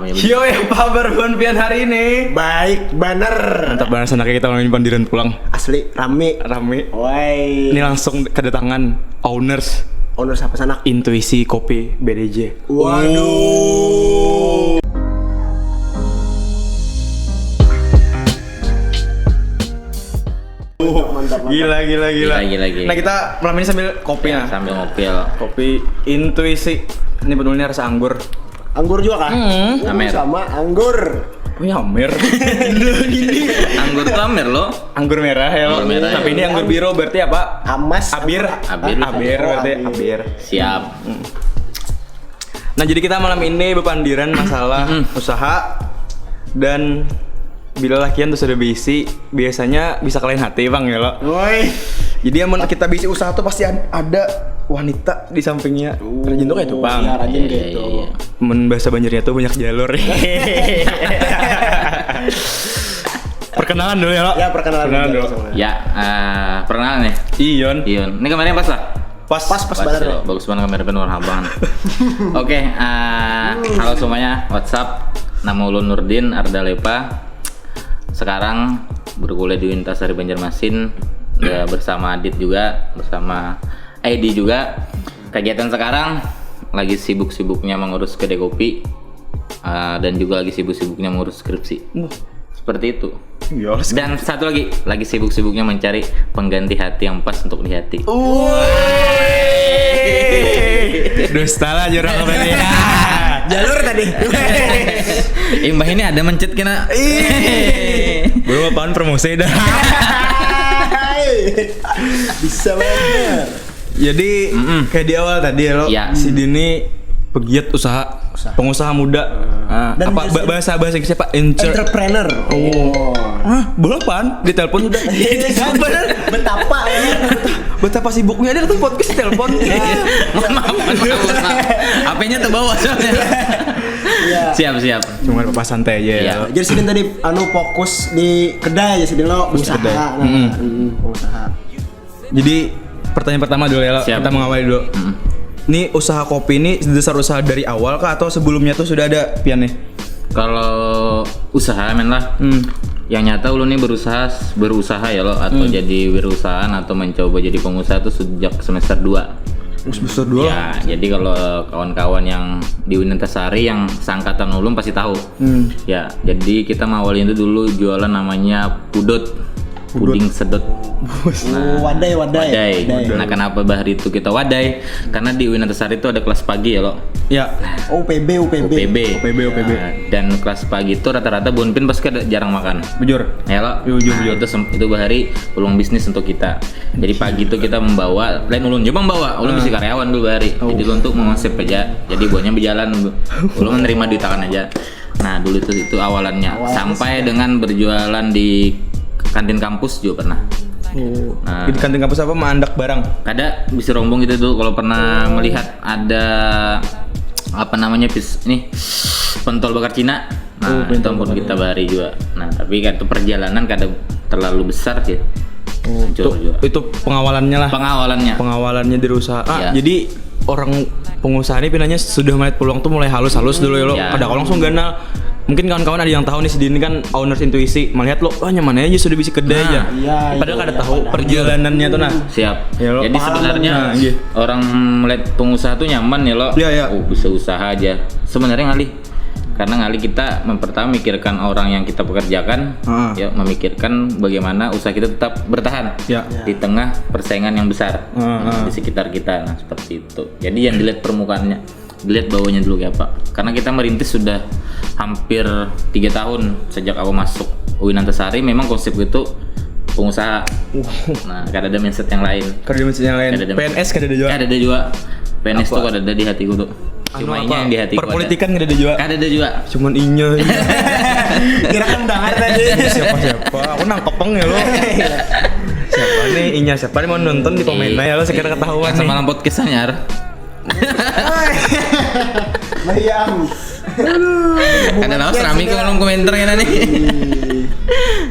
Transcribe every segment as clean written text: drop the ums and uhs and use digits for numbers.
Yo, apa kabar pian hari ini? Baik, bener. Mantap banget senangnya kita ngomongin Pandiran pulang. Asli, rame. Woi. Ini langsung kedatangan owners Siapa sanak? Intuisi Kopi BDJ. Waduh. Mantap. Gila. Gila. Nah, kita malam ini sambil kopi nah. Sambil ngopil. Kopi Intuisi. Ini betulnya rasa anggur. Anggur juga kah? Amer. Sama anggur. Oh ya, Amer. Anggur tuh Amer loh. Anggur merah ya lo. Anggur merah, Tapi ya. ini anggur biru berarti apa? Amas. Abir. Abir. Berarti abir. Siap. Nah, jadi kita malam ini berpandiran masalah usaha dan bila lakian tuh sudah bisi, biasanya bisa kalian hati bang ya lo. Woi. Jadi yang kita bisi usaha tuh pasti ada wanita di sampingnya. Rajin tuh kayak itu bang. Iya, rajin kayak itu. Iya. Men bahasa Banjarnya tuh banyak jalur. Perkenalan dulu ya lo. Ya, perkenalan dulu. Ya, perkenalan nih. Iyon. Ini kameranya pas lah. Pas bener. ya, bagus banget kamera penuh warna abang. Oke, halo semuanya. WhatsApp. Nama ulun Nurdin Ardalepa. Sekarang berkuliah di Untasari Banjarmasin. Ya, bersama Adit juga, bersama Edi juga. Kegiatan sekarang lagi sibuk-sibuknya mengurus kedai kopi dan juga lagi sibuk-sibuknya mengurus skripsi. Seperti itu. Ya, Dan satu lagi sibuk-sibuknya mencari pengganti hati yang pas untuk di hati. Dusta lah jurang apa ya. Jalur tadi. Mbah ini ada mencet kena. Belum apaan promosi dah. Bisa banget. Jadi kayak di awal tadi ya lo, Ya. si Dini pegiat pengusaha muda. Dan Apa bahasa Inggrisnya Pak? Entrepreneur. Belum apaan? Di telepon udah. Bener. Betapa sibuknya dia tuh podcast telepon. Maaf. HP-nya terbawa soalnya. Iya. Siap. Cuma apa santai aja ya. Iya. lo. Jadi Sidin tadi fokus di kedai aja Sidin lo usaha. kedai. Usaha. Jadi pertanyaan pertama dulu ya lo, Siap. kita mengawali dulu. Ini usaha kopi ini dasar usaha dari awal kah atau sebelumnya tuh sudah ada pian nih? Kalau usaha men lah. Yang nyata ulun nih berusaha ya lo atau jadi wirausahaan atau mencoba jadi pengusaha tuh sejak semester 2. Semester 2. Ya, jadi kalau kawan-kawan yang di Unintasari yang seangkatan ulun pasti tahu. Ya, jadi kita ngawalin itu dulu jualan namanya puding sedot. Wadai. Nah, kenapa bahari itu kita wadai? Karena di Unintasari itu ada kelas pagi ya lo. Ya. UPB. UPB. OPB. Dan kelas pagi itu rata-rata bonpin pasti ada jarang makan. Bujur. Ya lo. Jujur. Itu bahari peluang bisnis untuk kita. Jadi pagi itu kita membawa, lain ulun juga membawa. Ulun bisa karyawan dulu bahari. Jadi ulun tuh mengonsep aja. Jadi buahnya berjalan. Ulun menerima duit tangan aja. Nah, dulu itu awalannya. Sampai dengan berjualan di kantin kampus juga pernah. Nah, Di kantin kampus apa mandak barang? ada bisa rombong gitu tuh kalau pernah melihat ada apa namanya pentol bakar Cina. Nah, itu pun kita bahari juga. Nah, tapi kan itu perjalanan kadang terlalu besar sih. Itu pengawalannya lah. Pengawalannya di usaha. Ya. Jadi orang pengusaha ini pinanya sudah melihat peluang tuh mulai halus dulu ya lo. Ya. Ada langsung ganal. Mungkin kawan-kawan ada yang tahu nih si Dini kan owners Intuisi, melihat lo, nyaman aja sudah bisa kedai aja. Iya, Padahal kada tahu perjalanannya tuh nah. Siap. Ya, lo Jadi paham sebenarnya dong. Nah, iya. orang melihat pengusaha tuh nyaman ya lo. Iya. Oh, bisa usaha aja. Sebenarnya ngalih. Karena ngalih kita pertama memikirkan orang yang kita pekerjakan, ya memikirkan bagaimana usaha kita tetap bertahan Ya. di tengah persaingan yang besar di sekitar kita. Nah, seperti itu. Jadi yang dilihat permukaannya, dilihat bawahnya dulu kayak apa. Karena kita merintis sudah hampir 3 tahun sejak aku masuk Unintasari. Memang konsep itu pengusaha. Nah, kada ada mindset yang lain. Kerja mesin yang lain. Kada ada- PNS kada ada juga. Kada ada juga. PNS tuh kada ada di hatiku tuh. Cuma Anu inya apa? yang di hatiku. Perpolitikan kada ada juga. Kada ada juga. Cuman inya. Kira kan dengar tadi. Siapa? Aku nangkepeng ya lo. Siapa nih inya? Siapa nih mau nonton di pemainnya ya lo sekarang ketahuan nih. Semalam podcast anyar. Bayang. Kada tahu serami ke kolom komentar kan nih.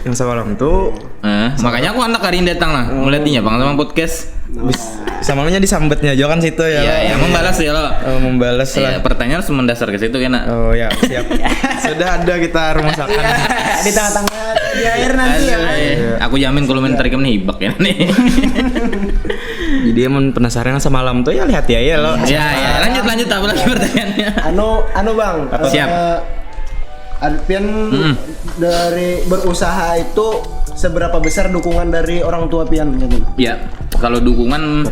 Yang semalam tuh Makanya aku anak hari ini datang lah, melihatnya bang sama podcast. Samanya disambetnya juga kan situ ya. Iya, membalas ya lo. Membalas Iya, lah. pertanyaan harus mendasar ke situ kan. Oh ya, siap. Sudah ada kita rumasakan. Di tengah-tengah di air nanti ya. Aku jamin kalau main tarikem nih hibak ya nih. Jadi emang penasaran sama malam tuh ya lihat ya lo. Ya, lanjut apa lagi pertanyaannya? Anu bang. Siap. Alpian dari berusaha itu seberapa besar dukungan dari orang tua Pian? Ya, kalau dukungan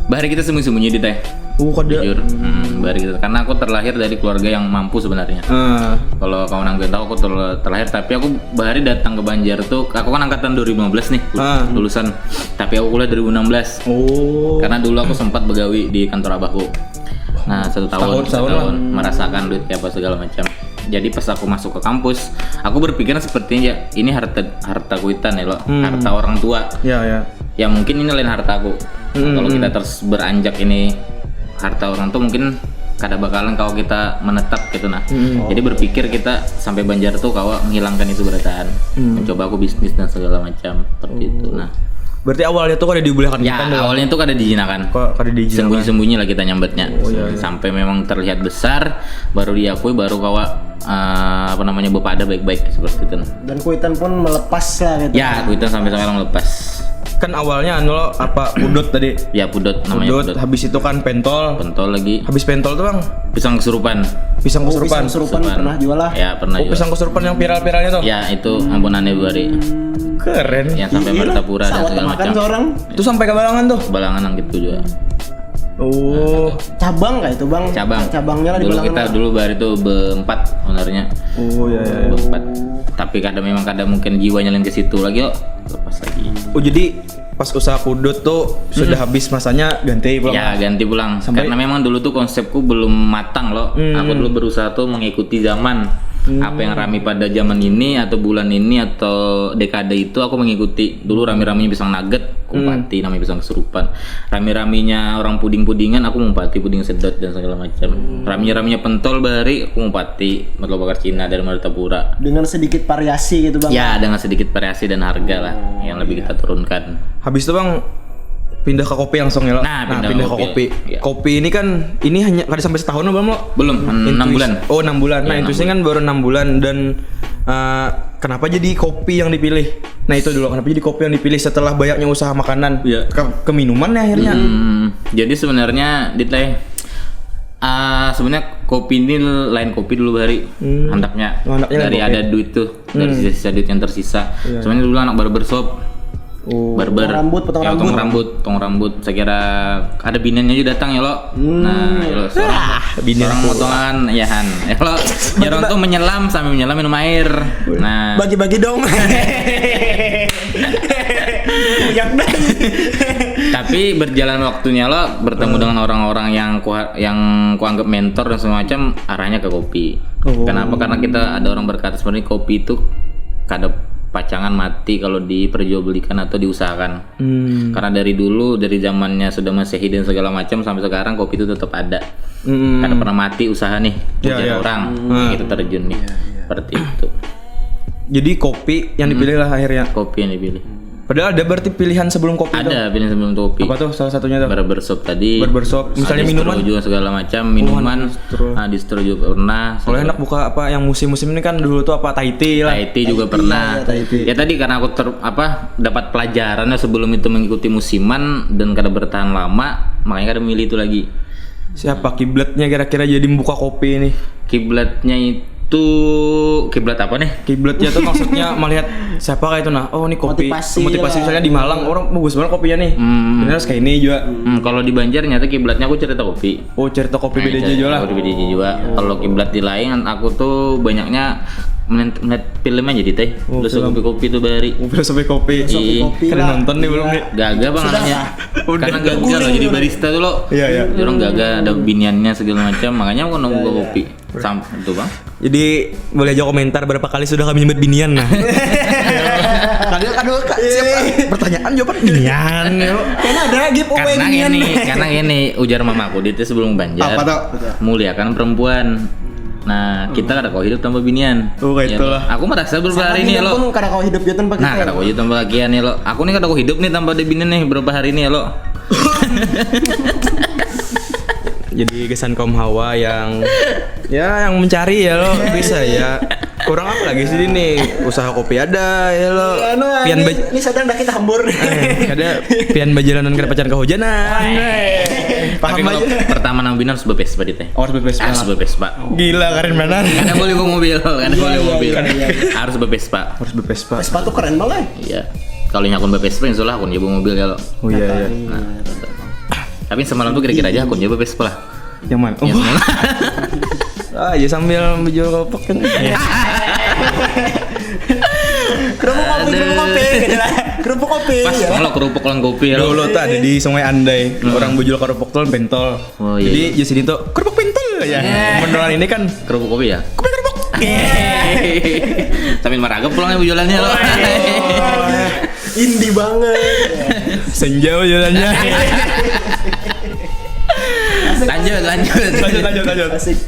bahari kita sembunyi-sembunyi di teh. Kode. Jujur, bahari kita karena aku terlahir dari keluarga yang mampu sebenarnya. Kalau kawan gue tahu aku terlahir, tapi aku bahari datang ke Banjar tuh, aku kan angkatan 2015 nih lulusan, tapi aku kuliah 2016. Karena dulu aku sempat begawi di kantor abahku. Nah, satu tahun merasakan duit kayak apa segala macam. Jadi pas aku masuk ke kampus, aku berpikir sepertinya ini harta kuitan ya lo, harta orang tua. Ya. Ya mungkin ini lain hartaku. Kalau kita terus beranjak ini harta orang tua mungkin kada bakalan kalau kita menetap gitu nah. Jadi berpikir kita sampai Banjar tuh kalau menghilangkan itu berataan. Mencoba aku bisnis dan segala macam seperti itu. Nah, berarti awalnya tuh kada dibolehkan ya awalnya tuh kada dijinakan. Kada dijinakan. Sembunyi-sembunyi lah kita nyambetnya. Sampai memang terlihat besar, baru diakui, baru kawa bepada baik-baik seperti itu. Dan kuitan pun melepas lah gitu. Ya, kuitan sampai sekarang lepas. Kan awalnya lo apa pudut tadi? Ya pudut namanya pudut. Habis itu kan pentol. Pentol lagi. Habis pentol tuh bang? Pisang kesurupan. Pisang kesurupan. Pisang kesurupan pernah jual lah. Ya pernah jual. Pisang kesurupan yang viral-viralnya tuh? Ya itu ampunannya Buari. Keren. Yang sampai Martapura dan segala macam. Seorang. Itu sampai ke Balangan tuh? Balangan gitu juga. Cabang nggak itu bang? Cabangnya lah di dulu Balangan. Kita dulu Bahari itu berempat ownernya. Iya. Berempat. Tapi memang mungkin jiwanya lain ke situ lagi kok. Lepas lagi. Jadi pas usaha kudut tuh sudah habis masanya ganti pulang. Ya ganti pulang. Karena memang dulu tuh konsepku belum matang loh. Aku dulu berusaha tuh mengikuti zaman. Apa yang rame pada zaman ini atau bulan ini atau dekade itu aku mengikuti. Dulu rame-ramenya pisang nugget, kumpati namanya pisang kesurupan. Rame-ramenya orang puding-pudingan, aku mumpati puding sedot dan segala macam. Rame-ramenya pentol Bahari, aku mumpati martabak bakar Cina dari Martapura. Dengan sedikit variasi gitu bang. Ya, dengan sedikit variasi dan harga lah yang lebih kita turunkan. Habis itu bang pindah ke kopi langsung ya lo. Nah, pindah ke kopi. Ya. Kopi ini kan hanya kada sampai setahun belum lo? Belum, 6 bulan. Oh 6 bulan. Nah Ya, intuisinya kan baru 6 bulan dan kenapa jadi kopi yang dipilih? Nah itu dulu kenapa jadi kopi yang dipilih setelah banyaknya usaha makanan ke minuman ya akhirnya? Jadi sebenarnya sebenarnya kopi ini lain kopi dulu Bahari. Handapnya dari ada duit tuh, dari sisa duit yang tersisa. Sebenarnya dulu anak barbershop. Barber, potong rambut. Saya kira ada biniannya juga datang ya lo. Nah, ya lo seorang potongan ya Han. Ya lo, jarang tuh menyelam sambil menyelam minum air. Nah, bagi-bagi dong. Tapi berjalan waktunya lo bertemu dengan orang-orang yang kuanggap mentor dan semacam arahnya ke kopi. Kenapa? Karena kita ada orang berkata sebenarnya kopi itu kada pacangan mati kalau diperjualbelikan atau diusahakan. Karena dari dulu dari zamannya sudah Masehi dan segala macam sampai sekarang kopi itu tetap ada. Karena pernah mati usaha nih orang kita terjun nih seperti itu. Jadi kopi yang dipilih lah akhirnya. Kopi yang dipilih. Padahal ada berarti pilihan sebelum kopi. Ada pilihan sebelum kopi. Apa tuh salah satunya tuh? Barbershop tadi. Barbershop. Misalnya minuman juga segala macam minuman. Distro juga pernah. Kalau enak buka apa yang musim-musim ini kan dulu tuh apa Thai tea lah. Thai tea juga pernah. Ya tadi karena aku dapat pelajarannya sebelum itu mengikuti musiman dan kada bertahan lama, makanya kada milih itu lagi. Siapa kiblatnya kira-kira jadi membuka kopi ini? Kiblatnya itu kiblat apa nih? Kiblatnya tuh maksudnya melihat siapa kayak itu nah. Oh, ini kopi motivasi misalnya di Malang orang bagus banget kopinya nih. Bener harus kayak ini juga. Kalau di Banjar nyata kiblatnya aku cerita kopi. Oh, cerita kopi BDJ juga lah. Kopi BDJ juga. Kalau kiblat di lain aku tuh banyaknya melihat filmnya jadi teh. Filosofi kopi tuh Bahari. Filosofi kopi. Kalian nonton nih belum nih? Gagah bang namanya. Karena gagal loh jadi barista tuh lo. Iya. Orang gagah ada biniannya segala macam. Makanya aku nunggu kopi. Sampai itu bang. Jadi boleh aja komentar berapa kali sudah kami nyebut binian nah. Aduh, siapa? Pertanyaan jawaban binian. Karena ada giveaway Karena ini ujar mamaku dia sebelum Banjar. Apa tuh? Muliakan perempuan. Nah, kita kada kau hidup tanpa binian. Oh, kayak Ya, itulah. Aku merasa beberapa hari ini ya, pun lo. karena kau hidup tanpa kita. Nah, kada kau hidup tanpa kian ya, lo. Aku nih kada kau hidup nih tanpa ada binian nih beberapa hari ini ya, lo. Jadi kesan kaum hawa yang yang mencari ya lo bisa ya. Kurang apa lagi sih ini? Usaha kopi ada ya lo. Pian ini sadar dah kita hambur. ada pian bajalanan kena pacaran kehujanan. Tapi Paham kalau aja. pertama nang binian harus bebes Pak Dite. Harus bebas. Harus bebes, Pak. Gila keren benar. Karena boleh bawa mobil, karena boleh bawa mobil. iya. Harus bebes, Pak. Harus bebas pak. Sepatu keren banget. Iya. Kalau nyakun bebes Pak, insyaallah akun bawa mobil ya, lo. Oh iya iya. Nah, tapi semalam tuh kira-kira aja akun bebes lah. Yang mana? Ya, Ah ya sambil menjual kopi kan. Kerupuk kopi. Pas Ya. kalau kerupuk lang kopi ya, lo. Dulu tuh ada di Sungai Andai orang bujul kerupuk tuh pentol. Oh, iya, Jadi di sini tuh kerupuk pentol ya. Mendoan ini kan Kerupuk kopi ya. kopi kerupuk. Sambil maragap pulangnya bujulannya lo. Indie banget. Senja bujulannya. Lanjut. Asik.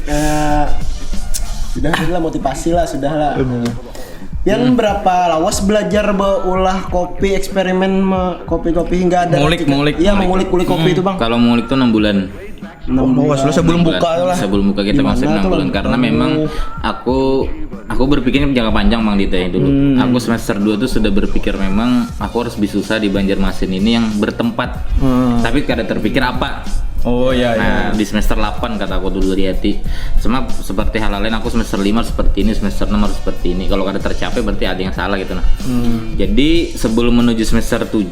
Sudah motivasi lah, sudah lah. Yang berapa lawas belajar berulah kopi, eksperimen kopi-kopi hingga ada Ngulik. Iya, mengulik-ulik kopi itu, Bang. Kalau ngulik tuh 6 bulan. 6 bulan. Lu sebelum buka lah. Sebelum buka kita Gimana masih 6 tuh, bulan Bang? karena memang aku berpikir jangka panjang Bang Dita ya dulu. Aku semester 2 tuh sudah berpikir memang aku harus lebih susah di Banjarmasin ini yang bertempat. Tapi kada terpikir apa. Oh iya iya. Nah, di semester 8 kata aku dulu di hati. Cuma seperti hal lain aku semester 5 harus seperti ini, semester 6 harus seperti ini. Kalau kada tercapai berarti ada yang salah gitu nah. Jadi sebelum menuju semester 7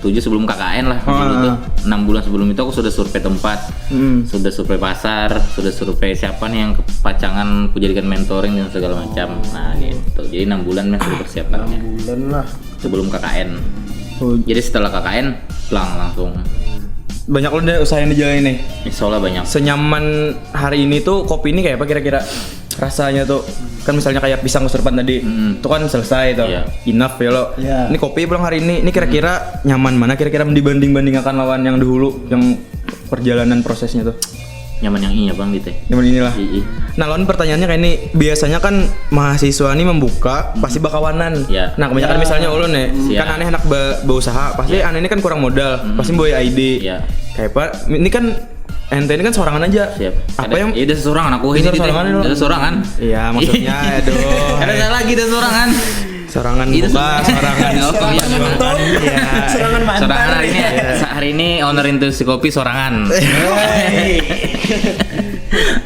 sebelum KKN lah dulu tuh 6 bulan sebelum itu aku sudah survei tempat, sudah survei pasar, sudah survei siapa nih yang kepacangan aku jadikan mentoring dan segala macam. Nah gitu. Jadi 6 bulan sudah persiapannya bulan lah. sebelum KKN. Oh, Jadi setelah KKN pulang langsung. banyak lu deh usaha yang dijalanin nih. Insyaallah banyak. Senyaman hari ini tuh kopi ini kayak apa kira-kira? Rasanya tuh kan misalnya kayak pisang kesurupan tadi, itu kan selesai tuh, Iya. enough ya lo. Iya. Ini kopi pulang hari ini kira-kira nyaman mana? Kira-kira dibanding-bandingkan lawan yang dahulu, yang perjalanan prosesnya tuh. Nyaman yang ini ya Bang Dite. Nyaman inilah. Iya. Nah, lawan pertanyaannya kayak ini, biasanya kan mahasiswa ini membuka pasti bakawanan. Ya. Nah, kebanyakan misalnya ulun nih, Siap. kan aneh anak berusaha, pasti aneh ini kan kurang modal, pasti bawa ID. Ya. Kayak Pak, ini kan ente ini kan sorangan aja. Siap. Apa yang Iya, udah sesorangan aku Udah ini sesorangan lo. Udah sesorangan. Iya, maksudnya aduh. Ada lagi udah sesorangan. Sorangan Itu buka, sorangan. Oh, iya. Iya. Serangan mantan. Sorangan hari ini owner Intusi Kopi sorangan.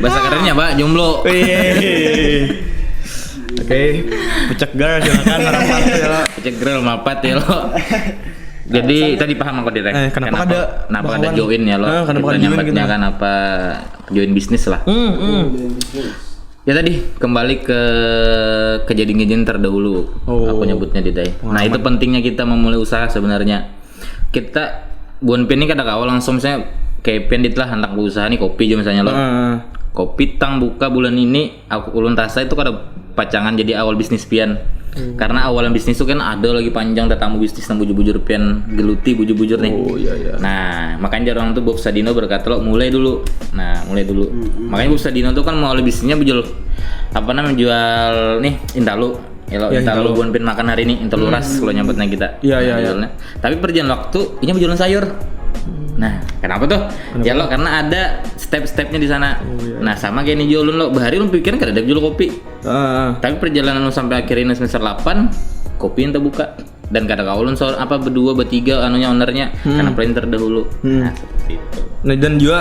Bahasa kerennya Pak, jomblo. Wih. Oke, pecek girl silakan merapat ya lo. Cek grill mapat ya lo. Jadi tadi paham aku direct. Kenapa ada kenapa ada bakawan? join ya lo? Kenapa Kita ada join nyambatnya gitu? kan apa join bisnis lah. Ya tadi kembali ke kejadian-kejadian terdahulu. Aku nyebutnya di Dai. Nah, itu pentingnya kita memulai usaha sebenarnya. Kita buan pen ini kada kawal langsung misalnya kayak pen dit lah hendak usaha nih kopi aja misalnya lo. Kopi tang buka bulan ini aku ulun tasa itu kada pacangan jadi awal bisnis pian. Karena awalan bisnis itu kan ada lagi panjang tetamu bisnis nang bujur-bujur pian geluti bujur-bujur nih. Oh iya iya. Nah, makanya orang tuh Bob Sadino berkata lo mulai dulu. Nah, mulai dulu. Makanya Bob Sadino tuh kan mau bisnisnya bujul apa namanya jual nih Intalu. Ya lo Intalu buan pin makan hari ini Intalu ras kalau nyambutnya kita. Iya, iya, Jualnya. Tapi perjalanan waktu ini berjualan sayur. Nah, kenapa tuh? Ya lo karena ada step-stepnya di sana. Nah, sama kayak nih jualun lo, bahari lo pikirin kan ada jual kopi. Tapi perjalanan lo sampai akhirnya semester 8, kopi yang terbuka. Dan kada kaulun soal apa berdua bertiga anunya ownernya karena paling terdahulu. Nah, seperti itu. Nah, dan juga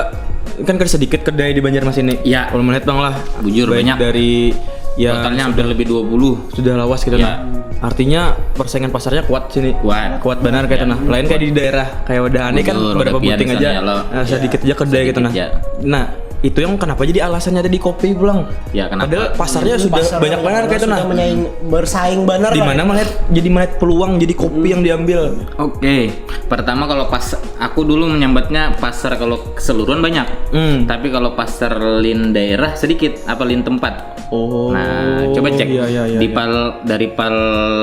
kan kan sedikit kedai di Banjarmasin ini. Iya. Kalau melihat Bang lah. Bujur, baik banyak. dari ya Totalnya hampir lebih 20. sudah lawas gitu Iya. nah. Artinya persaingan pasarnya kuat sini. Kuat. Benar kayak itu nah. Lain kayak di daerah kayak Wadahane kan Bujur, beberapa udah pian buting aja. misalnya lo. Sedikit aja kedai gitu nah. ya. Nah, itu yang kenapa jadi alasannya tadi kopi pulang. Ya, kenapa? Padahal pasarnya sudah Pasar banyak banget kayak itu nah. sudah bersaing benar Di lah. mana melihat peluang jadi kopi yang diambil. Oke, pertama kalau pas aku dulu menyambatnya pasar kalau keseluruhan banyak, tapi kalau pasar lin daerah sedikit, apa lin tempat. Oh. Nah, coba cek iya, di dari pal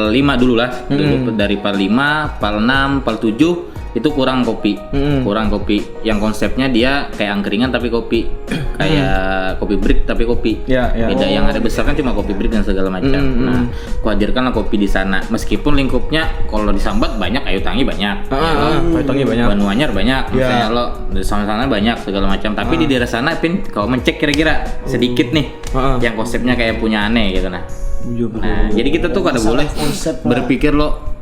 5 dulu lah, dulu dari pal 5, pal 6, pal 7 itu kurang kopi. Kurang kopi. Yang konsepnya dia kayak angkringan tapi kopi. Kayak kopi break tapi kopi. Ya, ya. Beda yang ada besar kan cuma kopi break dan segala macam. Nah, kuhadirkanlah kopi di sana. Meskipun lingkupnya kalau disambat banyak, Ayu Tangi banyak. Ayu Tangi banyak. Banu Anyar banyak. Misalnya lo di sana banyak segala macam. Tapi di daerah sana Pin kalau mencek kira-kira sedikit nih yang konsepnya kayak punya aneh gitu nah. Nah, jadi kita tuh kada boleh berpikir lo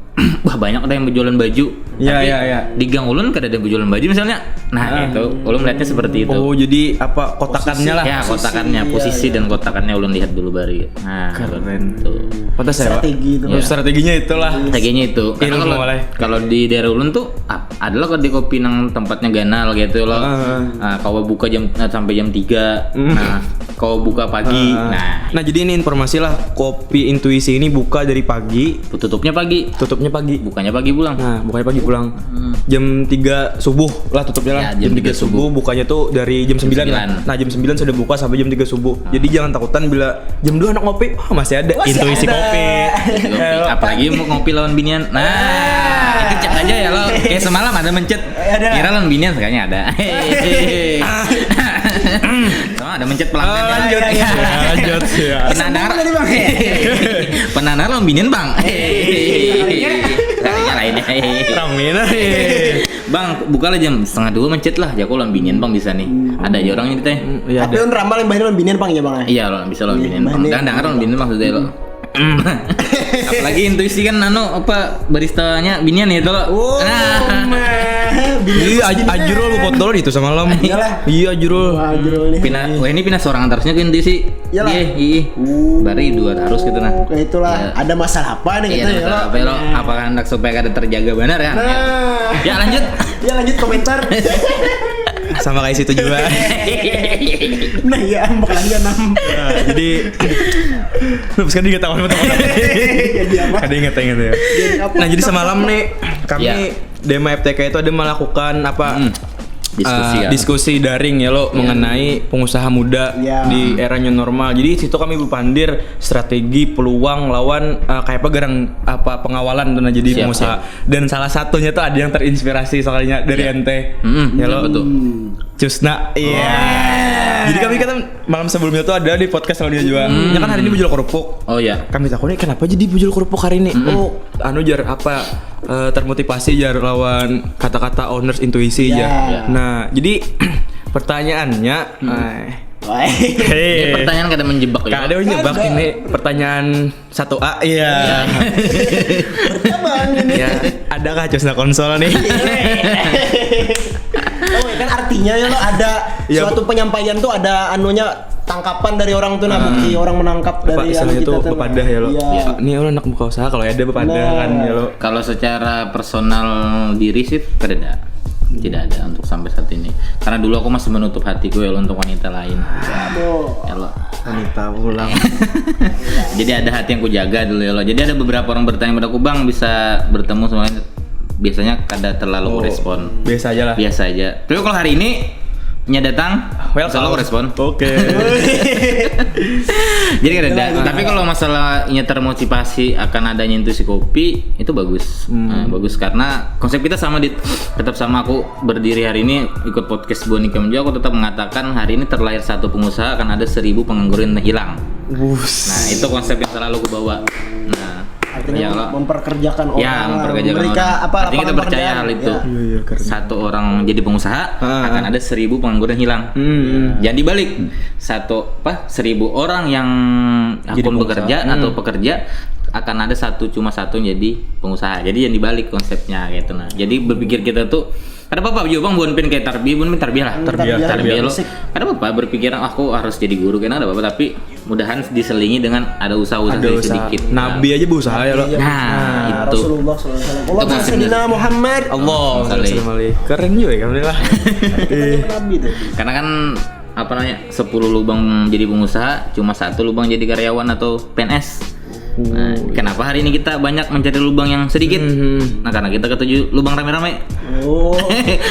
wah banyak ada yang berjualan baju. Iya. Di Gang Ulun kada ada yang berjualan baju misalnya. Nah, itu ulun melihatnya seperti itu. Oh, jadi apa kotakannya lah. Ya, kotakannya, posisi dan kotakannya ulun lihat dulu bari. Nah, keren tuh. Pantas ya, Pak. Strategi itu. Ya. Strateginya itulah. Strateginya itu. Karena Ilmu mulai. kalau di daerah ulun tuh adalah kalau di kopi nang tempatnya ganal gitu loh. Nah, kau buka jam sampai jam 3. Nah, kau buka pagi. Nah, jadi ini informasi lah, Kopi Intuisi ini buka dari pagi, tutupnya pagi. Bukannya pagi pulang. Nah, bukannya pagi pulang. Jam 3 subuh lah tutupnya lah. Ya, jam 3 subuh. Bukanya tuh dari jam 9 lah. Nah, jam 9 sudah buka sampai jam 3 subuh. Jadi jangan takutan bila jam 2 anak ngopi, masih ada Intuisi Kopi. Apalagi mau ngopi lawan binian. Nah, itu cek aja ya lo. Kayak semalam ada mencet. Kira lawan binian sekalinya ada. Sama ada mencet pelanggan. Lanjut ya. Penanar lawan binian bang. Kayaknya lainnya. Ramina. Bang, bukalah jam 1:30 mencet lah. Jago lawan binian bang bisa nih. Ada aja orang ini teh. Tapi on ramal yang bahiran binian Bang ya Bang. Iya lo bisa lawan binian bang. Dan dengar lawan binian bang sudah lo. Apalagi Intuisi kan apa baristanya binian ya lo. Iya, Ajrul buat dulu itu sama lam. Iya, Ajrul. Ini pindah seorang antaranya ke Intuisi. Iya. Bari 2 harus gitu nah. Kayak itulah. Ada masalah apa nih gitu ya lo? Apakah hendak supaya kada terjaga benar ya? Ya lanjut. Ya lanjut komentar. Sama kayak situ juga. Nah ya, bakalan dia 6. Jadi terus kan inget apa Ada inget ya. Nah, jadi semalam nih kami Dema FTK itu ada melakukan apa? Diskusi daring ya lo mengenai pengusaha muda di era new normal. Jadi situ kami berpandir strategi peluang lawan kayak apa gerang apa pengawalan tuh jadi pengusaha. Dan salah satunya tuh ada yang terinspirasi soalnya dari ente. Ya lo betul. Cusna. Jadi kami kata malam sebelumnya tuh ada di podcast Audio juga. Ya kan hari ini bujul kerupuk. Oh iya. Kami takut nih kenapa jadi bujul kerupuk hari ini? Oh, jar apa termotivasi jar lawan kata-kata owners Intuisi ya. Nah, jadi pertanyaannya ini pertanyaan kada menjebak ya. Kada menjebak ini pertanyaan 1A. Iya. Ya, adakah Cusna konsol nih? Oh, kan artinya ya lo ada suatu penyampaian tuh ada anunya tangkapan dari orang tuh bukti orang menangkap dari yang kita tuh bepadah ya lo. Ini orang anak buka usaha kalau ada bepadah kan ya lo. Kalau secara personal diri sih tidak ada untuk sampai saat ini. Karena dulu aku masih menutup hatiku ya untuk wanita lain. Ya lo. Wanita pulang. Jadi ada hati yang ku jaga dulu ya lo. Jadi ada beberapa orang bertanya padaku, "Bang, bisa bertemu sama biasanya kada terlalu respon. Biasa aja lah. Biasa aja. Tapi kalau hari ini datang, selalu respon. Oke. Jadi ada. Tapi kalau masalahnya termotivasi akan adanya Intuisi Kopi itu bagus. Bagus karena konsep kita sama tetap sama. Aku berdiri hari ini ikut podcast Bonika Menjauh, aku tetap mengatakan hari ini terlahir satu pengusaha akan ada 1000 pengangguran yang hilang. Nah, itu konsep yang selalu aku bawa. Nah, artinya memperkerjakan orang. Ya, memperkerjakan orang. Artinya kita percaya hal itu. Satu orang jadi pengusaha akan ada 1000 pengangguran hilang. Jangan dibalik. 1000 orang yang akun bekerja atau pekerja akan ada cuma satu jadi pengusaha. Jadi yang dibalik konsepnya gitu nah. Jadi berpikir kita tuh ada apa-apa juga Bang, bukan kayak tarbiyah lah. Tarbiyah lo. Ada apa berpikir aku harus jadi guru karena ada apa tapi mudahan diselingi dengan ada usaha-usaha sedikit. Nabi aja berusaha ya lo. Nah, itu. Rasulullah sallallahu alaihi wasallam. Muhammad. Keren juga ya alhamdulillah. Nabi tuh. Karena kan 10 lubang jadi pengusaha, cuma 1 lubang jadi karyawan atau PNS. Nah, kenapa hari ini kita banyak mencari lubang yang sedikit? Nah, karena kita ketuju lubang rame-rame. Oh.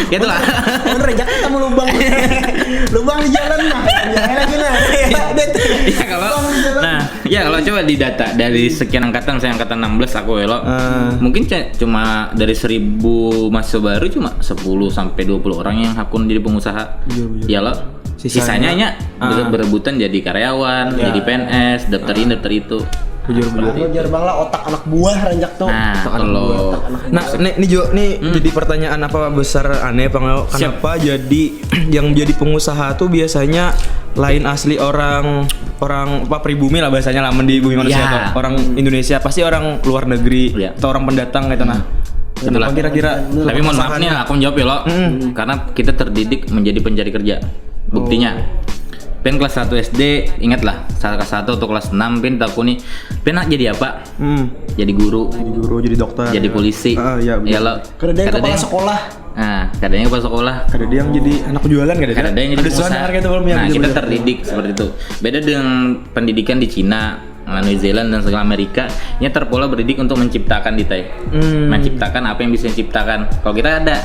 Gitu lah. Rejak kamu lubang. Lubang di jalan mah. Jangan lagi nah. Ya kalau kalau coba di data dari sekian angkatan, saya angkatan 16 aku ya lo. Mungkin cuma dari 1000 mahasiswa baru cuma 10 sampai 20 orang yang hakun jadi pengusaha. Ya lo. Sisanya berebutan jadi karyawan, jadi PNS, daftar ini daftar itu. Belajar bang lah otak anak buah ranjak tuh. Nah, kalau ini Jo, jadi pertanyaan apa besar aneh Bang? Kenapa jadi yang jadi pengusaha tuh biasanya lain asli orang apa pribumi lah bahasanya lah di bumi manusia atau orang Indonesia, pasti orang luar negeri atau orang pendatang gitu nah. Kenapa kira-kira? Tapi mohon maaf nih aku jawab ya lo. Karena kita terdidik menjadi pencari kerja. Buktinya Pen kelas 1 SD, ingatlah kelas 1 atau kelas 6 Pen aku nih Pen nak jadi apa? Jadi guru, jadi dokter, jadi polisi. Ya lo. Karena dia kepala sekolah. Nah, kadangnya kepala sekolah. Kadang dia yang jadi anak jualan kadang yang jadi pengusaha. Nah, kita terdidik seperti itu. Beda dengan pendidikan di Cina, New Zealand dan segala Amerika, ini terpola berdidik untuk menciptakan menciptakan apa yang bisa diciptakan. Kalau kita ada.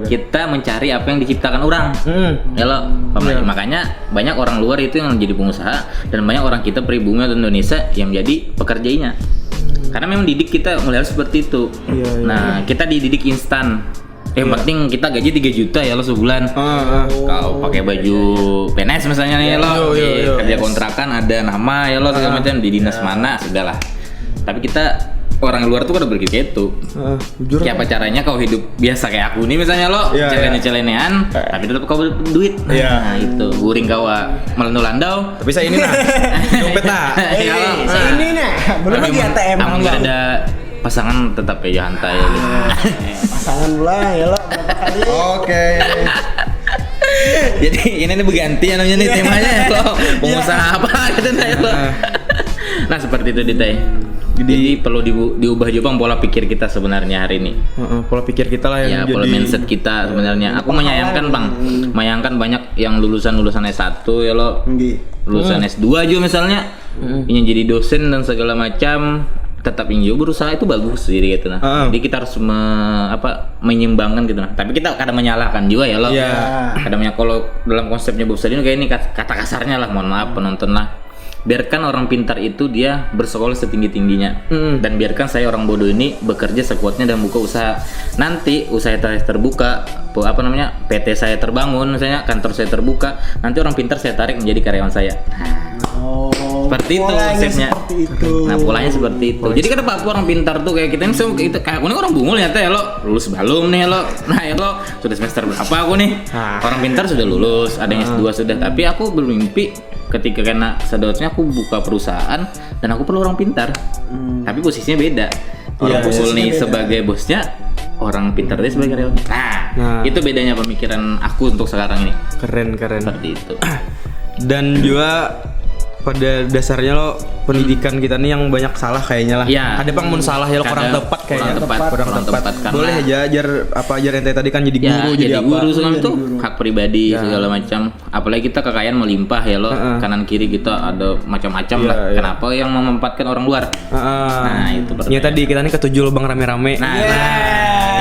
Kita mencari apa yang diciptakan orang. Ya lo, makanya banyak orang luar itu yang jadi pengusaha dan banyak orang kita pribumi atau Indonesia yang menjadi pekerjanya. Karena memang didik kita mulai seperti itu. Nah, kita dididik instan. Penting kita gaji 3 juta ya lo sebulan. Kau pakai baju PNS misalnya nih lo, kerja kontrakan ada nama ya lo segala macam di dinas mana sudahlah. Tapi kita orang luar tuh kan udah berpikir itu. Apa caranya kau hidup biasa kayak aku nih misalnya lo, celene-celenean, tapi tetap kau duit. Nah itu guring kau melandau. Tapi saya ini nah, dompet nah. Saya ini nah, belum lagi ATM. Aman nggak ada pasangan tetap ya hantai gitu. Pasangan pula ya lo berapa kali? Oke. Jadi ini berganti namanya nih temanya lo. Pengusaha apa gitu lo. Nah seperti itu Ditay. Jadi perlu diubah juga pola pikir kita sebenarnya hari ini. Pola pikir kita lah yang pola mindset kita sebenarnya. Aku menyayangkan menyayangkan banyak yang lulusan S1 ya lo. Lulusan S2 juga misalnya ingin jadi dosen dan segala macam. Tetap ingin berusaha itu bagus jadi gitu nah. Jadi kita harus menyeimbangkan gitu nah. Tapi kita kadang menyalahkan juga ya lo. Kadang kalau dalam konsepnya Bob Sadino kayak ini kata kasarnya lah, mohon maaf penonton lah. Biarkan orang pintar itu dia bersekolah setinggi-tingginya dan biarkan saya orang bodoh ini bekerja sekuatnya dan buka usaha. Nanti usaha saya terbuka, PT saya terbangun, misalnya kantor saya terbuka, nanti orang pintar saya tarik menjadi karyawan saya. Seperti itu konsepnya. Nah polanya seperti itu. Jadi kenapa orang pintar tuh kayak kita ini kayak aku ini orang bungul ya teh lo lulus belum nih lo. Nah ya lo sudah semester berapa aku nih? Orang pintar sudah lulus, ada yang S2 sudah. Tapi aku bermimpi ketika karena seharusnya aku buka perusahaan dan aku perlu orang pintar. Tapi posisinya beda. Orang bungul nih sebagai bosnya, orang pintar dia sebagai karyawannya. Nah, itu bedanya pemikiran aku untuk sekarang ini. Keren. Seperti itu. Dan juga pada dasarnya lo pendidikan kita nih yang banyak salah kayaknya lah. Ada bang mun salah ya lo kurang tepat kayaknya. Kurang tepat. Boleh aja ajar ente tadi kan jadi guru jadi apa? Guru segala itu hak pribadi segala macam. Apalagi kita kekayaan melimpah ya lo. Kanan kiri kita ada macam-macam lah. Kenapa yang memanfaatkan orang luar? Nah itu ya tadi kita nih ketujuh lubang rame-rame.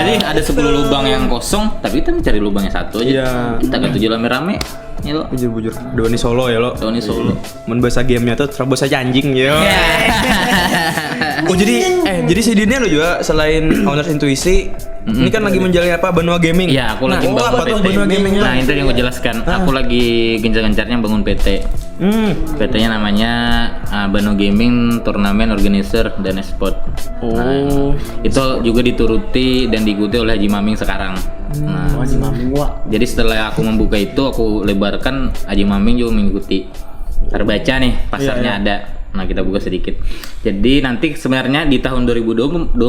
Jadi ada 10 lubang yang kosong, tapi kita mencari lubang yang satu aja. Kita ketujuh rame-rame. Ya lo. Bujur. Doni Solo ya lo. Doni Solo. Men bahasa gamenya tuh terus aja anjing ya. Oh jadi si Dini lo juga selain Owners Intuisi, ini kan lagi menjalani apa Benua Gaming. Iya, aku lagi bangun PT. Benua Gaming. Nah, itu yang gue jelaskan. Aku lagi gencar-gencarnya bangun PT. PT-nya namanya Benua Gaming Turnamen Organizer dan Esport. Nah, itu juga dituruti dan diikuti oleh Haji Maming sekarang. Haji Maming Jadi setelah aku membuka itu, aku lebarkan Haji Maming juga mengikuti. Terbaca nih, pasarnya ada. Nah kita buka sedikit. Jadi nanti sebenarnya di tahun 2024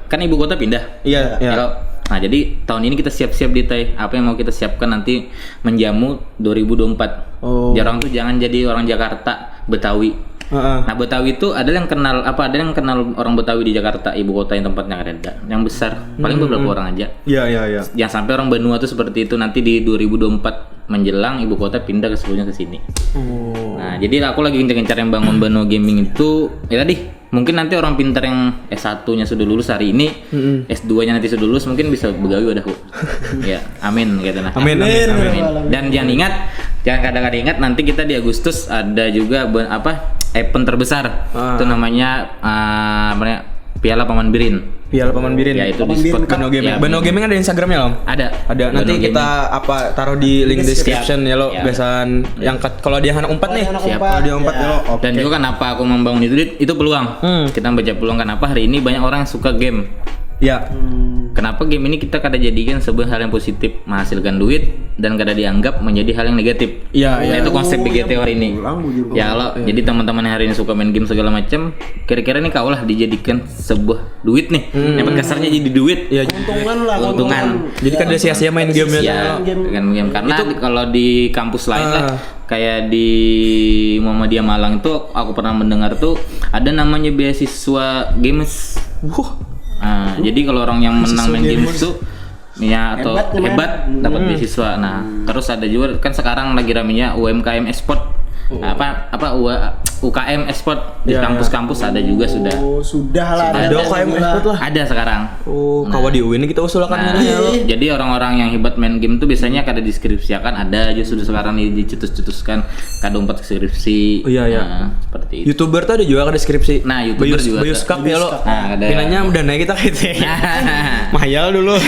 kan ibu kota pindah. Iya. Nah jadi tahun ini kita siap-siap apa yang mau kita siapkan nanti menjamu 2024. Jarang tuh jangan jadi orang Jakarta Betawi. Nah Betawi itu ada yang kenal orang Betawi di Jakarta ibu kota yang tempatnya ada yang besar paling beberapa orang aja. Iya. Jangan sampai orang benua tuh seperti itu nanti di 2024 menjelang ibu kota pindah ke seluruhnya ke sini. Nah jadi aku lagi gencar-gencar yang bangun Benua Gaming itu ya tadi mungkin nanti orang pintar yang S1-nya sudah lulus hari ini, S2-nya nanti sudah lulus mungkin bisa begawi wadahku. Ya, amin gitu nah. Amin. Dan jangan ingat Jangan kadang-kadang ingat nanti kita di Agustus ada juga event terbesar. Itu namanya Piala Paman Birin. Piala Paman Birin. Ya itu di spot Bano Gaming. Bano Gaming ada Instagramnya Om? Ada. Nanti Bano kita taruh di link description ya lo. Ya. Biasaan yang kalau dia anak 4 nih. Siap. Kalau dia 4 ya lo. Dan juga kenapa aku membangun itu peluang. Kita baca peluang kenapa hari ini banyak orang yang suka game. Ya. Kenapa game ini kita kada jadikan sebuah hal yang positif, menghasilkan duit dan kada dianggap menjadi hal yang negatif. Iya, Nah, itu konsep BGT hari ini. Ya kalau jadi teman-teman yang hari ini suka main game segala macam, kira-kira nih kaulah dijadikan sebuah duit nih. Yang kasarnya jadi duit. Ya, Keuntungan. jadi kan dia sia-sia main game Ya, dengan game karena kalau di kampus lain lah kayak di Muhammadiyah Malang itu aku pernah mendengar tuh ada namanya beasiswa games. Jadi kalau orang yang menang main games tuh ya atau hebat dapat beasiswa. Nah, terus ada juga kan sekarang lagi ramenya UMKM Esport. UKM Esport di kampus-kampus ada juga sudah. Sudah lah. Ada UKM Esport lah. Ada sekarang. Kalau di UIN kita usulkan Jadi orang-orang yang hebat main game tuh biasanya kada deskripsiakan ada aja sudah sekarang dicetus-cetuskan kada umpat skripsi. Iya. Seperti itu. YouTuber tuh ada juga deskripsi. Nah, YouTuber juga. Bayuskap ya lo. Nah, ada. Pinanya udah naik kita gitu. Mahal dulu.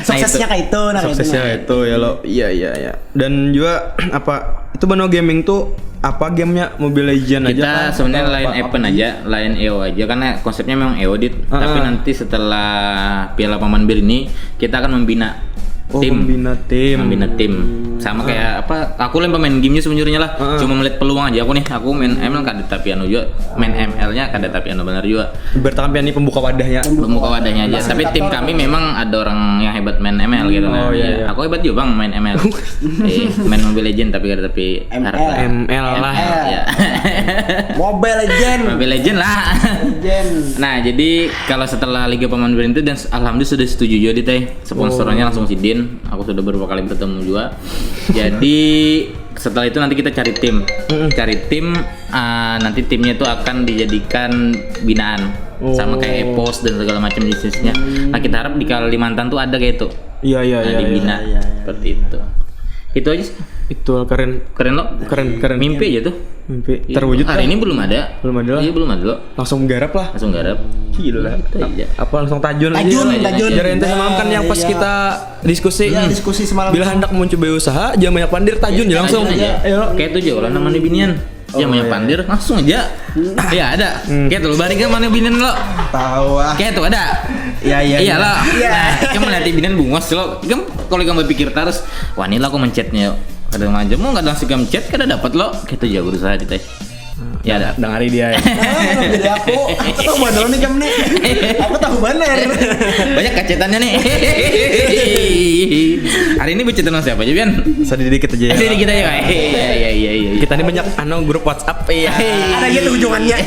Suksesnya kayak itu. Suksesnya itu ya lo. Iya. Dan juga itu Bano Gaming tuh gamenya Mobile Legend aja kita kan? sebenarnya lain event aja, lain EO aja karena konsepnya memang EO tapi nanti setelah Piala Paman Bir ini kita akan membina membina tim sama kayak aku lain pemain gamenya sebenarnya lah cuma melihat peluang aja aku main ML kada tapi juga main ML nya kada tapi benar juga bertahan pian ini pembuka wadahnya aja tapi tim kami memang ada orang yang hebat main ML gitu iya. Aku hebat juga bang main ML main Mobile Legend tapi kada tapi ML lah ya. Mobile Legend lah. Nah, jadi kalau setelah Liga Paman Bir itu dan alhamdulillah sudah setuju juga sponsornya langsung si Din. Aku sudah beberapa kali bertemu juga. Jadi setelah itu nanti kita cari tim. Nanti timnya itu akan dijadikan binaan. Sama kayak EPOS dan segala macam jenisnya. Nah, kita harap di Kalimantan tuh ada kayak itu. Iya. Dibina seperti itu. Itu aja sih. Itu keren lo. Keren. Mimpi aja tuh. Mimpi terwujud. Hari ini belum ada. Iya, belum ada lo. Langsung garap lah. Gila. Apa langsung tajun aja. Biar ente semalam kan yang pas kita diskusi semalam. Bila hendak mencoba usaha, jangan banyak pandir tajun ya langsung. Kayak itu aja kalau namanya binian. Banyak pandir langsung aja. Ya ada. Kayak tuh balik ke mana binian lo? Tahu Kayak tuh ada. Iya lo. Nah, kamu nanti binian bungos lo. Kalau kamu berpikir terus, wah ini lah aku mencetnya. Kadang aja mau nggak langsung kamu chat, kada dapat lo. Kayak tuh jago usaha di teh. Ya ada. Dengari dia ya. Jadi aku tahu bener nih kamu nih. Aku tahu bener. Banyak kacetannya nih. Hari ini bercerita sama siapa aja, Bian? Sedikit aja ya. Sedikit aja kak. Iya. Kita ini banyak grup WhatsApp ya. Ada gitu ujungannya.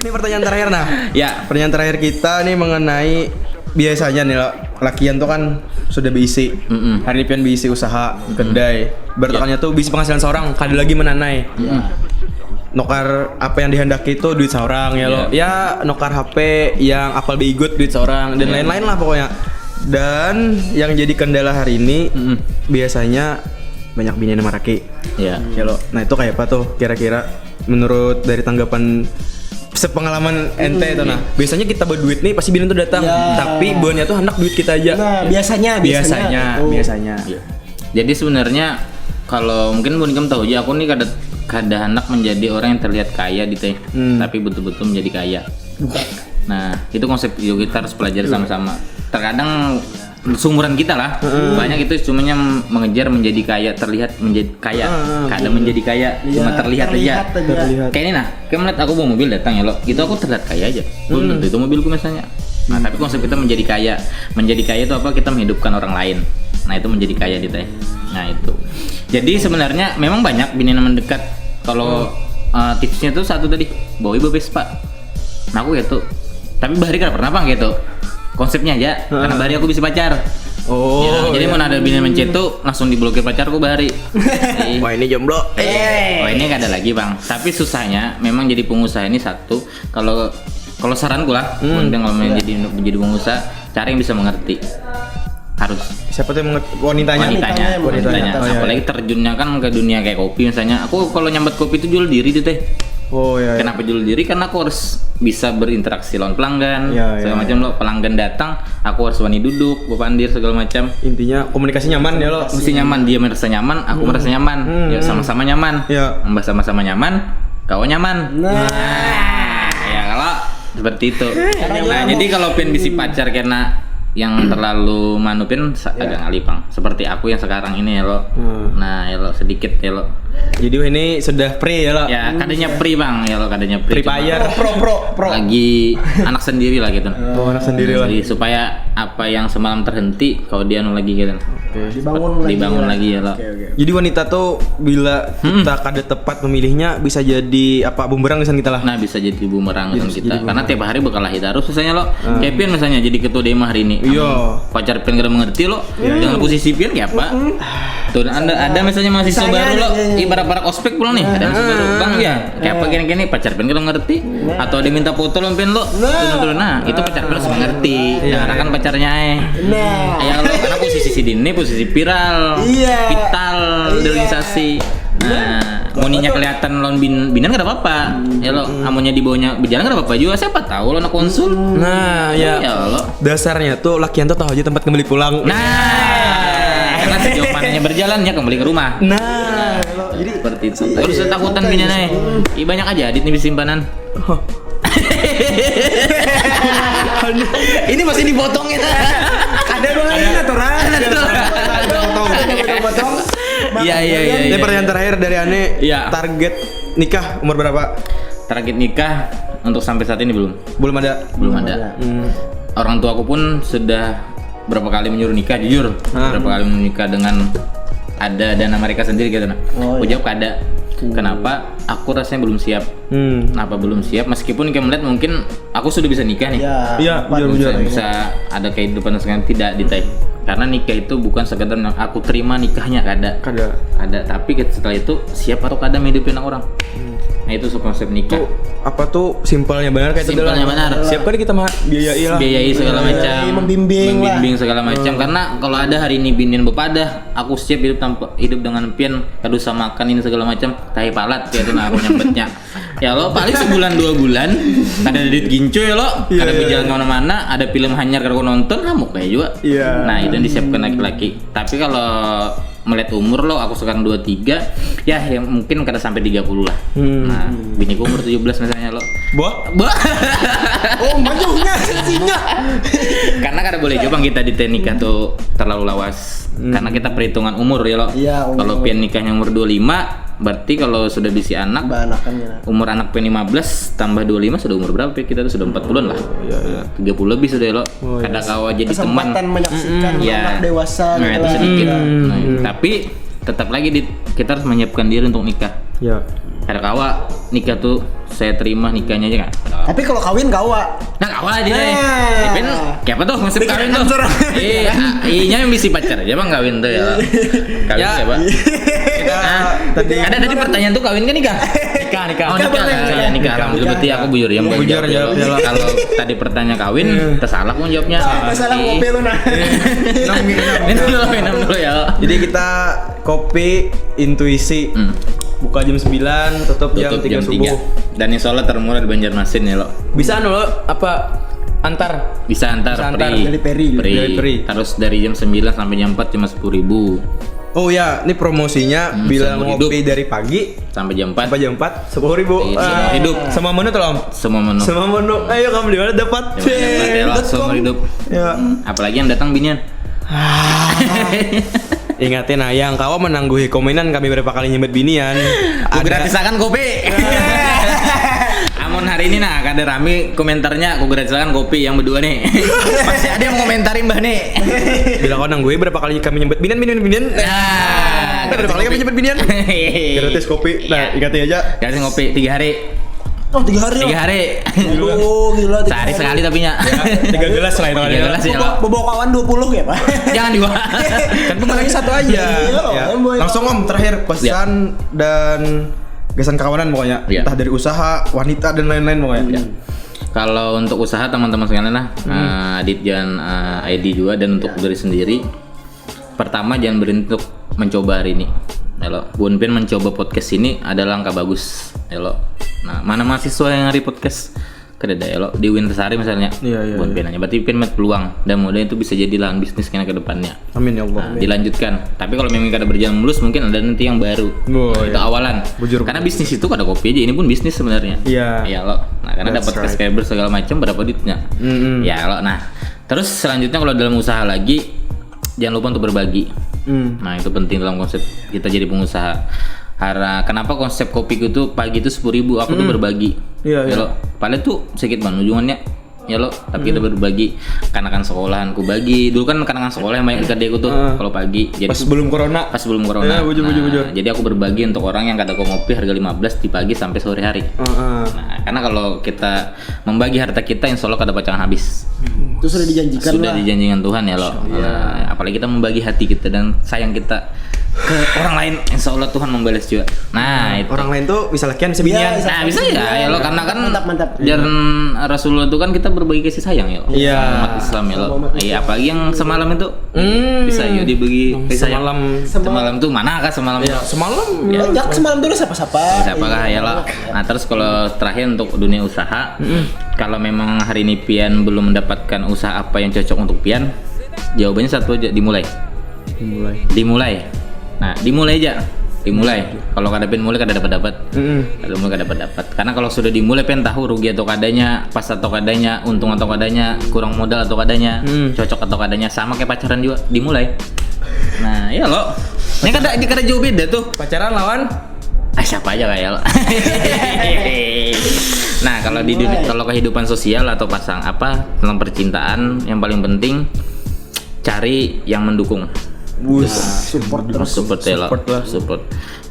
Ini pertanyaan terakhir Ya. Pertanyaan terakhir kita nih mengenai biasanya nih lakian tuh kan sudah bisi. Hari ini pian bisi usaha kedai. Bertakannya tuh bisi penghasilan seorang, kada lagi menanai. Nokar apa yang dihendaki itu duit seorang ya lo. Ya nokar HP yang apal bigut duit seorang dan lain-lain lah pokoknya. Dan yang jadi kendala hari ini biasanya banyak bini yang maraki. Ya lo. Nah itu kayak apa tuh kira-kira menurut dari tanggapan sepengalaman ente itu biasanya kita berduit nih pasti bini tuh datang tapi buannya tuh hendak duit kita aja. Nah, biasanya. Ya. Jadi sebenarnya kalau mungkin Bun kamu tahu aja aku nih kada hendak menjadi orang yang terlihat kaya di teh tapi betul-betul menjadi kaya. Nah, itu konsep juga kita harus pelajari sama-sama. Terkadang sumuran kita lah banyak itu cumanya mengejar menjadi kaya, terlihat menjadi kaya, kadang menjadi kaya cuma terlihat aja. Kayak ini kayak melihat aku bawa mobil datang ya lo, itu aku terlihat kaya aja, belum tentu itu mobilku misalnya. Nah tapi konsep kita menjadi kaya itu apa? Kita menghidupkan orang lain. Nah itu menjadi kaya di teh. Nah itu. Jadi sebenarnya memang banyak bini yang mendekat. Kalau tipsnya tuh satu tadi, bawa Vespa. Nah aku gitu. Tapi bahari kan pernah bang gitu. Konsepnya aja, karena bahari aku bisa pacar. Jadi mau ada bini mencet tuh langsung diblokir pacarku bahari. Wah ini jomblo. Wah ini gak ada lagi bang. Tapi susahnya memang jadi pengusaha ini satu. Kalau saranku lah, kalau menjadi pengusaha, cari yang bisa mengerti. Harus Siapa tuh yang wanitanya? Wanitanya. Oh, iya. Apalagi terjunnya kan ke dunia kayak kopi misalnya. Aku kalau nyambat kopi itu jual diri tuh teh. Oh iya. Kenapa jual diri? Karena aku harus bisa berinteraksi lawan pelanggan. Iya, segala iya. macam lo pelanggan datang, aku harus wani duduk, berpandir segala macam. Intinya komunikasi nyaman ya lo. Mesti nyaman, dia merasa nyaman, aku merasa nyaman. Ya sama-sama nyaman. Iya. Mbak sama-sama nyaman, kau nyaman. Ya kalau seperti itu. Nah, jadi kalau pengen bisi pacar karena yang terlalu manupin agak ngalipang. Seperti aku yang sekarang ini ya lo. Nah, ya lo sedikit ya lo. Jadi ini sudah pre ya lo. Ya, kadenya free bang, ya lo kadenya free. Free fire. Pro. Lagi anak sendiri lah gitu. Oh, anak sendiri lah. Jadi supaya apa yang semalam terhenti, kalau dia lagi gitu. Dibangun lagi ya lo. Oke. Jadi wanita tuh bila kita kada tepat memilihnya bisa jadi apa bumerang kesan kita lah. Nah bisa jadi bumerang kan kita, karena tiap hari bakal lahir terus misalnya lo. Kayak Pian misalnya jadi ketua demo hari ini. Iya. Pacar Pian gak mengerti lo, dengan posisi Pian kayak apa? Tuh ada misalnya mahasiswa baru lo, ibarat para ospek pulang nih, ada mahasiswa baru bang ya, kayak apa gini pacar Pian gak ngerti, atau dia minta foto lo Pian lo, turun. Nah itu pacar Pian harus mengerti, jangan kan pacarnya ya lo karena posisi si Dini posisi viral, vital, organisasi. Nah, moninya kelihatan lawan binan gak ada apa-apa. Ya lo, amunnya di bawahnya berjalan gak ada apa-apa juga. Siapa tahu lo anak konsul. Nah, ya lo. dasarnya tuh lakian tuh tahu aja tempat kembali pulang. Nah, karena sejauh mananya berjalan ya kembali ke rumah. Nah, Jadi seperti itu. Terus ketakutan binan aja. Banyak aja adit nih simpanan. ini masih dipotongin. Ada dong ini natural. Potong. Iya. Ini pertanyaan terakhir dari Ane. Iya. Target nikah umur berapa? Target nikah untuk sampai saat ini belum ada. ada. Orang tua aku pun sudah berapa kali menyuruh nikah, jujur. Berapa kali menikah dengan ada dana mereka sendiri gitu. Aku jawab kada. Kenapa? Aku rasanya belum siap. Kenapa belum siap? Meskipun kayak melihat mungkin aku sudah bisa nikah nih. Iya, bisa ada kehidupan sekarang tidak ditai. Karena nikah itu bukan sekedar aku terima nikahnya kada. Tapi setelah itu siap atau kada hidupin orang. Nah itu konsep nikah. Apa tuh simpelnya benar kayak simpelnya benar. Siap kali kita biayai lah. Biayai segala macam. Membimbing segala macam. Karena kalau ada hari ini binian bepadah, aku siap hidup dengan pian kadu sama makan ini segala macam. Tai palat kayak itu nah aku nyambetnya. Ya lo paling sebulan 2 bulan ada duit gincu ya lo, ada berjalan kemana-mana, ada film hanyar kalau nonton kamu kayak juga. Nah itu yang disiapkan laki-laki. Tapi kalau melihat umur lo, aku sekarang 23, ya mungkin kada sampai 30 lah. Nah, biniku umur 17 misalnya lo. Bah. Oh, majunya sisinya. Karena kada boleh juga kita di nikah tuh terlalu lawas. Karena kita perhitungan umur ya lo. Kalau pian nikahnya umur 25, berarti kalau sudah bisi anak, umur anak pian 15 tambah 25 sudah umur berapa? Kita tuh sudah 40-an lah. 30 lebih sudah lo. Kada kawa jadi teman. Kesempatan menyaksikan anak dewasa. Nah, itu sedikit. Tapi tetap lagi kita harus menyiapkan diri untuk nikah. Ya. Kada kawa nikah tuh saya terima nikahnya aja kan. Tapi kalau kawin kawa. Nah kawa aja deh. Tapi kayak apa tuh konsep kawin tuh? Iya yang bisi pacar aja bang kawin tuh ya. Kawin siapa? Tadi pertanyaan tuh kawin kan nikah? Nikah. Oh nikah. Alhamdulillah berarti aku bujur ya. Bujur jawab. Kalau tadi pertanyaan kawin, tersalah aku jawabnya. Tersalah kopi lu nah. Minum dulu ya. Jadi kita kopi intuisi. Buka jam 9, tutup jam 3 subuh. Dan insya Allah termurah di Banjarmasin ya lo. Bisa lo apa antar? Bisa antar Delivery. Terus dari jam 9 sampai jam 4 cuma 10.000. Oh ya, ini promosinya bila ngopi dari pagi sampai jam 4. 10.000. Hidup. Semua menu tuh om? Semua menu. Ayo kamu di mana dapat? Semua hidup. Ya. Apalagi yang datang binian. Ingatin yang kau menangguhi komenan kami berapa kali nyebet binian. Aku gratisakan kopi. Amun hari ini nah kada rame komentarnya aku gratisakan kopi yang berdua nih. Masih ada yang komentarin mbah nih. Bila kau nangguhi berapa kali kami nyebet binian. Nah, berapa kali kami nyebet binian? Gratis kopi. Nah, ingatin aja. Gratis kopi 3 hari. Oh 3 hari. 3 hari. Oh gila. Sehari sekali tapi nya. 3 gelas lah itu. 3 gelas ya. Bawa kawan 20 ya, Pak. Jangan dibawa. Kan pembagiannya satu aja. Langsung om terakhir pesan dan gesan kawanan pokoknya. Entah dari usaha, wanita dan lain-lain pokoknya. Kalau untuk usaha teman-teman sekalian lah, Adit dan ID juga dan untuk dari sendiri pertama jangan berhenti untuk mencoba hari ini. Halo, Bun Pian mencoba podcast ini adalah langkah bagus. Halo. Nah, mana mahasiswa yang hari podcast? Kedada ya lo di Wintersari misalnya. Iya. Bun Pian aja. Berarti Pian met peluang dan mudah itu bisa jadi lahan bisnis kena ke depannya. Amin ya Allah. Nah, dilanjutkan. Tapi kalau memang kada berjalan mulus mungkin ada nanti yang baru. Itu awalan. Bujur. Karena bisnis itu kada kopi aja, ini pun bisnis sebenarnya. Iya. Iya lo. Nah, karena dapat subscriber segala macam berapa duitnya. Ya lo. Nah, terus selanjutnya kalau dalam usaha lagi jangan lupa untuk berbagi. Nah, itu penting dalam konsep kita jadi pengusaha. Kenapa konsep kopiku tuh pagi itu 10.000 aku tuh berbagi. Iya. Lo. Padahal tuh sedikit banget ujungannya. Ya lo, tapi kita berbagi. Kanakan sekolahan ku bagi. Dulu kan kanakan sekolah yang banyak dekat aku tuh kalau pagi. Jadi Pas sebelum corona. Ya, bujur. Jadi aku berbagi untuk orang yang kada ngopi harga 15 di pagi sampai sore hari. Nah, karena kalau kita membagi harta kita insya Allah kada bacangan habis. Itu sudah dijanjikan Sudah lah. dijanjikan Tuhan ya lo. Nah, apalagi kita membagi hati kita dan sayang kita ke orang lain, insya Allah Tuhan membalas juga. Nah, itu. Orang lain tuh bisa lakian sebinian. Nah, bisa ya lo, karena kan Mantap. jalan Rasulullah itu kan kita berbagi kasih sayang ya lo. Iya. Umat Islam ya lo. Iya, apalagi yang semalam itu bisa ya dibagi kasih sayang. Semalam tuh mana kah semalam? Ya, semalam. Banyak semalam dulu siapa-siapa. Siapakah ya lo? Nah, terus kalau terakhir untuk dunia usaha, kalau memang hari ini Pian belum mendapatkan usaha apa yang cocok untuk Pian, jawabannya satu aja, dimulai. Nah, dimulai aja. Kalau kada Pian mulai kada dapat. Kalau mulai kada dapat. Karena kalau sudah dimulai Pian tahu rugi atau kadanya, pas atau kadanya, untung atau kadanya, kurang modal atau kadanya, cocok atau kadanya, sama kayak pacaran juga, dimulai. Nah, ya lo. Ini kada jauh beda tuh. Pacaran lawan Siapa aja kayak lo. Nah, kalau kehidupan sosial atau tentang percintaan, yang paling penting cari yang mendukung. Support terus. Support.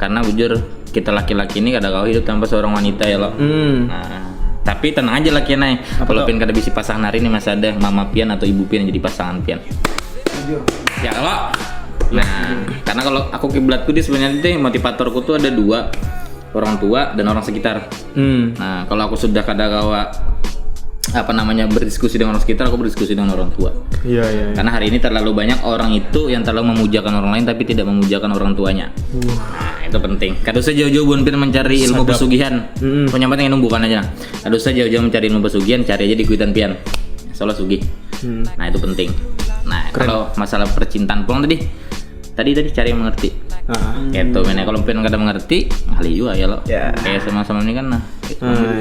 Karena jujur kita laki-laki ini kadang kau hidup tanpa seorang wanita ya lo. Nah, tapi tenang aja laki naik. Kalau Pian kada bisa pasangan hari ini masih ada Mama Pian atau Ibu Pian yang jadi pasangan Pian. Ya kalau. Nah, karena kalau aku kiblatku di sebenarnya itu motivatorku tuh ada dua, orang tua dan orang sekitar. Nah, kalau aku sudah kada kawa berdiskusi dengan orang sekitar, aku berdiskusi dengan orang tua. Iya. Karena hari ini terlalu banyak orang itu yang terlalu memujakan orang lain tapi tidak memujakan orang tuanya. Nah, itu penting. Kada usah jauh-jauh Bun Pian mencari ilmu pesugihan. Penyampaian yang bukan aja. Kada usah jauh-jauh mencari ilmu pesugihan, cari aja di Kuitan Pian. Soalnya sugih. Nah, itu penting. Nah, kalau masalah percintaan pulang tadi cari yang mengerti. Gitu men, kalau Pian kada mengerti, ahli juga ya lo. Kayak sama-sama ini kan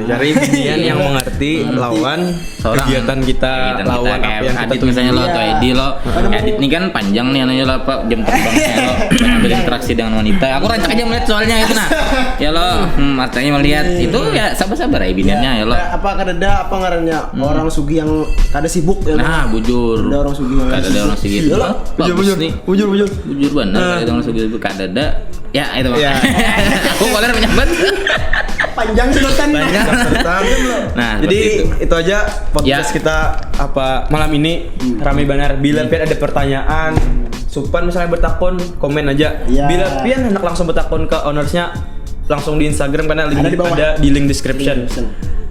cari binian yang mengerti lawan kegiatan kita, lawan apa yang kita Adit misalnya lo atau Edi lo. Adit ini kan panjang nih anaknya lo jam terbangnya lo banyak berinteraksi dengan wanita. Aku rancak aja melihat soalnya itu nah. Ya lo, matanya melihat itu ya sabar-sabar ya biniannya ya lo. Apa kadada apa ngarannya orang sugi yang kada sibuk ya. Nah, bujur. Ada orang sugi. Kada ada orang sugi. Bujur benar kada orang sugi kada. Ya itu ya. Aku koler banyak banget. Panjang sedotan. Nah, jadi itu aja podcast kita malam ini ramai benar. Bila Pian ada pertanyaan, Supan misalnya bertakon, komen aja. Bila Pian hendak langsung bertakon ke ownersnya, langsung di Instagram karena link ada di link description.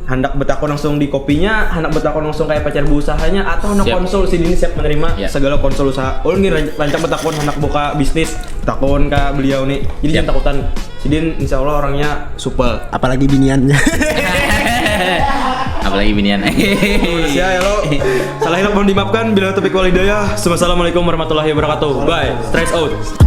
Hendak bertakon langsung di kopinya, hendak bertakon langsung kayak pacar usahanya, atau hendak konsul sini siap menerima segala konsul usaha. Ini rancang bertakon hendak buka bisnis, takon ke beliau nih. Jadi jangan takutan. Sidin insya Allah orangnya supel. Apalagi biniannya. Apalagi binian. Ya lo. Salah hilap mohon dimaafkan. Bila taufiq wal hidayah. Wassalamualaikum warahmatullahi wabarakatuh. Bye. Stress out.